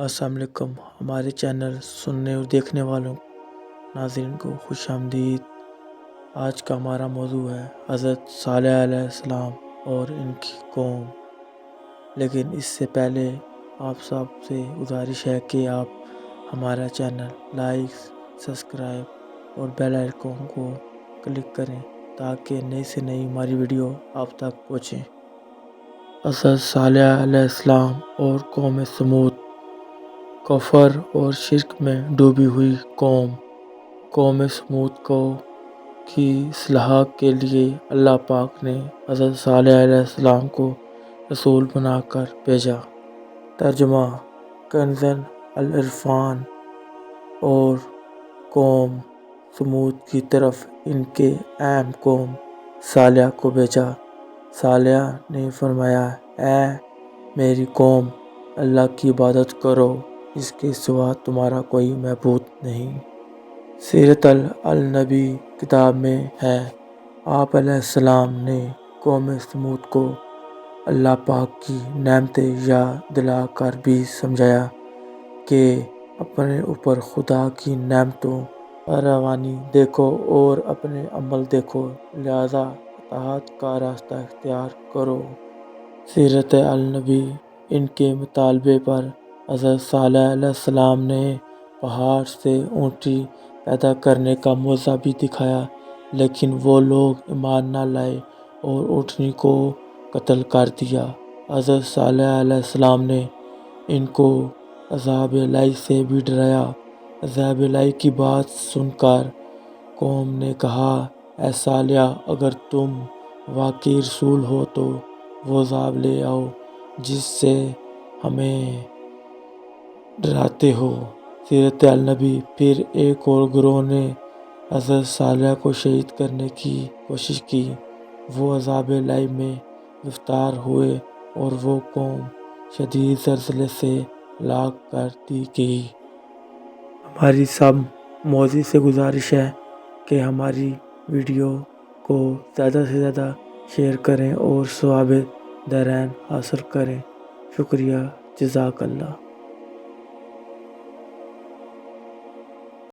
السلام علیکم ہمارے چینل سننے اور دیکھنے والوں ناظرین کو خوش آمدید۔ آج کا ہمارا موضوع ہے حضرت صالح علیہ السلام اور ان کی قوم۔ لیکن اس سے پہلے آپ سب سے گزارش ہے کہ آپ ہمارا چینل لائک، سبسکرائب اور بیل آئیکن کو کلک کریں تاکہ نئی سے نئی ہماری ویڈیو آپ تک پہنچیں۔ حضرت صالح علیہ السلام اور قوم سمود، کفر اور شرک میں ڈوبی ہوئی قوم سمود کی اصلاح کے لیے اللہ پاک نے حضرت صالح علیہ السلام کو رسول بنا کر بھیجا۔ ترجمہ: کنز العرفان۔ اور قوم سمود کی طرف ان کے اہم قوم صالح کو بھیجا۔ صالح نے فرمایا، اے میری قوم، اللہ کی عبادت کرو، اس کے سوا تمہارا کوئی معبود نہیں۔ سیرت النبی کتاب میں ہے، آپ علیہ السلام نے قوم سمود کو اللہ پاک کی نعمتیں یاد دلا کر بھی سمجھایا کہ اپنے اوپر خدا کی نعمتوں پر روانی دیکھو اور اپنے عمل دیکھو، لہذا اطاعت کا راستہ اختیار کرو۔ سیرت النبی۔ ان کے مطالبے پر حضرت صالح علیہ السلام نے پہاڑ سے اونٹنی پیدا کرنے کا معجزہ بھی دکھایا، لیکن وہ لوگ ایمان نہ لائے اور اونٹنی کو قتل کر دیا۔ حضرت صالح علیہ السلام نے ان کو عذاب الہی سے بھی ڈرایا۔ عذاب الہی کی بات سن کر قوم نے کہا، اے صالح، اگر تم واقعی رسول ہو تو وہ عذاب لے آؤ جس سے ہمیں ڈراتے ہو۔ سیرت النبی۔ پھر ایک اور گروہ نے حضرت صالح کو شہید کرنے کی کوشش کی، وہ عذاب الہی میں گرفتار ہوئے اور وہ قوم شدید زلزلے سے ہلاک کر دی گئی۔ ہماری سب معزز سے گزارش ہے کہ ہماری ویڈیو کو زیادہ سے زیادہ شیئر کریں اور ثواب دارین حاصل کریں۔ شکریہ، جزاک اللہ۔